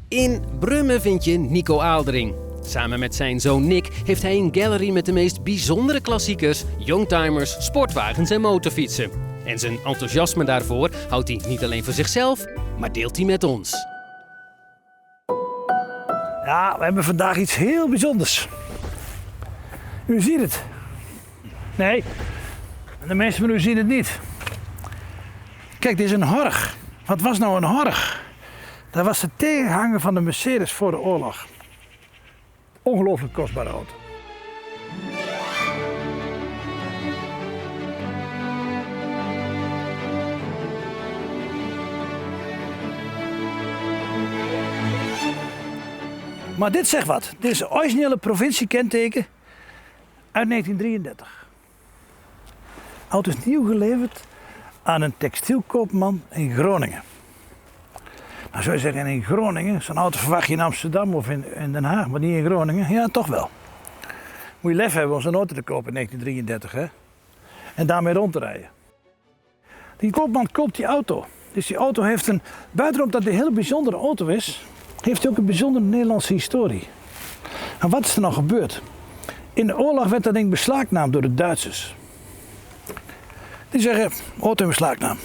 In Brummen vind je Nico Aaldering. Samen met zijn zoon Nick heeft hij een gallery met de meest bijzondere klassiekers, youngtimers, sportwagens en motorfietsen. En zijn enthousiasme daarvoor houdt hij niet alleen voor zichzelf, maar deelt hij met ons. Ja, we hebben vandaag iets heel bijzonders. U ziet het. Nee, de meesten van u zien het niet. Kijk, dit is een Horch. Wat was nou een Horch? Dat was de tegenhanger van de Mercedes voor de oorlog. Ongelooflijk kostbare auto. Maar dit zegt wat. Dit is een originele provinciekenteken uit 1933. De auto is nieuw geleverd aan een textielkoopman in Groningen. Nou zou je zeggen, in Groningen, zo'n auto verwacht je in Amsterdam of in Den Haag, maar niet in Groningen. Ja, toch wel. Moet je lef hebben om zo'n auto te kopen in 1933, hè? En daarmee rond te rijden. Die koopman koopt die auto. Dus die auto heeft een, buitenom dat het een hele bijzondere auto is, heeft hij ook een bijzondere Nederlandse historie. En wat is er nou gebeurd? In de oorlog werd dat ding beslaagnaamd door de Duitsers. Die zeggen, auto in beslaagnaam.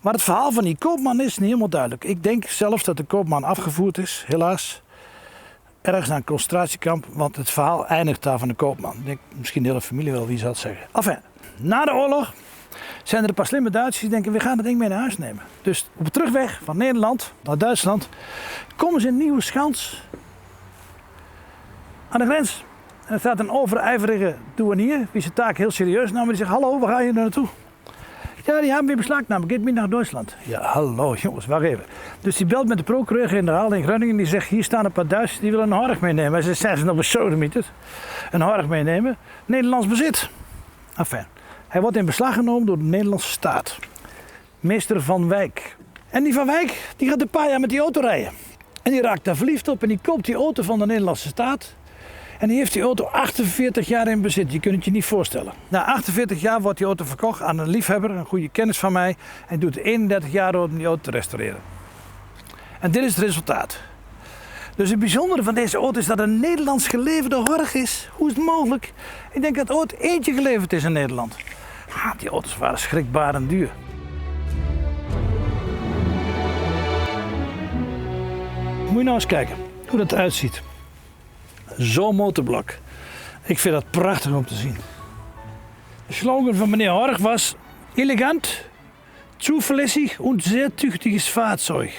Maar het verhaal van die koopman is niet helemaal duidelijk. Ik denk zelfs dat de koopman afgevoerd is, helaas. Ergens naar een concentratiekamp, want het verhaal eindigt daar van de koopman. Ik denk misschien de hele familie wel, wie zal het zeggen. Enfin, na de oorlog zijn er een paar slimme Duitsers die denken, we gaan het ding mee naar huis nemen. Dus op de terugweg van Nederland naar Duitsland komen ze in Nieuweschans aan de grens. En er staat een overijverige douanier, die zijn taak heel serieus nam. Die zegt, hallo, waar ga je naartoe? Ja, die hebben weer beslagnahmt. Geht mee naar Duitsland. Ja, hallo jongens, wacht even. Dus die belt met de procureur-generaal in Groningen. Die zegt, hier staan een paar Duitsers die willen een Horch meenemen. Hij zegt, zijn ze nog besodemieterd? Een Horch meenemen. Nederlands bezit. Enfin, hij wordt in beslag genomen door de Nederlandse staat. Meester Van Wijk. En die Van Wijk, die gaat een paar jaar met die auto rijden. En die raakt daar verliefd op en die koopt die auto van de Nederlandse staat. En die heeft die auto 48 jaar in bezit. Je kunt het je niet voorstellen. Na 48 jaar wordt die auto verkocht aan een liefhebber, een goede kennis van mij. En doet 31 jaar om die auto te restaureren. En dit is het resultaat. Dus het bijzondere van deze auto is dat het een Nederlands geleverde Horch is. Hoe is het mogelijk? Ik denk dat ooit eentje geleverd is in Nederland. Die auto's waren schrikbarend duur. Moet je nou eens kijken hoe dat eruit ziet. Zo'n motorblok. Ik vind dat prachtig om te zien. De slogan van meneer Horch was elegant, zuverlässig und sehr tüchtiges Fahrzeug.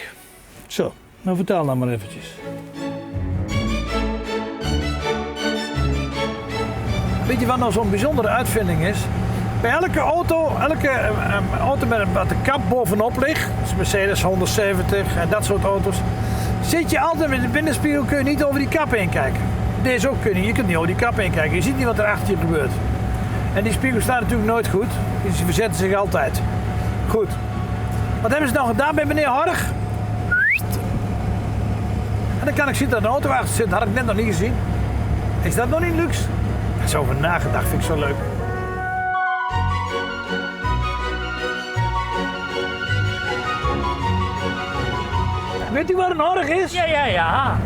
Zo, nou vertel nou maar eventjes. Weet je wat nou zo'n bijzondere uitvinding is? Bij elke auto met een kap bovenop ligt, dus Mercedes 170 en dat soort auto's, zit je altijd met de binnenspiegel, kun je niet over die kap heen kijken. Deze ook kun je niet over die kap heen kijken. Je ziet niet wat er achter je gebeurt. En die spiegel staat natuurlijk nooit goed. Dus die verzetten zich altijd. Goed. Wat hebben ze nou gedaan bij meneer Horch? En dan kan ik zien dat een auto achter zit. Dat had ik net nog niet gezien. Is dat nog niet luxe? Daar is over nagedacht, vind ik zo leuk. Weet u wat een Horch is? Ja.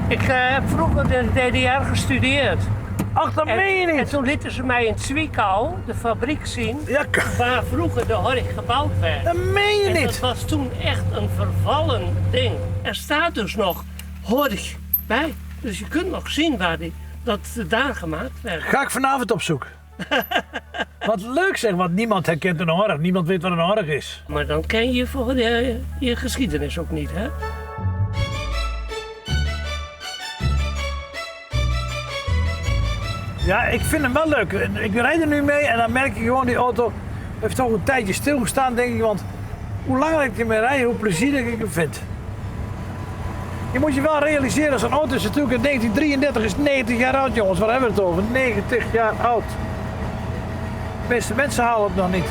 Ik heb vroeger in de DDR gestudeerd. Ach, dat meen je niet. En toen lieten ze mij in Zwickau de fabriek zien, Ja, waar vroeger de Horch gebouwd werd. dat meen je En niet. dat was toen echt een vervallen ding. Er staat dus nog Horch bij. Dus je kunt nog zien waar dat daar gemaakt werd. Ga ik vanavond opzoeken. Wat leuk zeg, want niemand herkent een Horch. Niemand weet wat een Horch is. Maar dan ken je voor je geschiedenis ook niet, hè? Ja, ik vind hem wel leuk. Ik rijd er nu mee en dan merk je gewoon die auto heeft toch een tijdje stilgestaan, denk ik. Want hoe langer ik ermee rijd, hoe plezierig ik hem vind. Je moet je wel realiseren, zo'n auto is natuurlijk in 1933 is 90 jaar oud, jongens. Waar hebben we het over? 90 jaar oud. De meeste mensen halen het nog niet.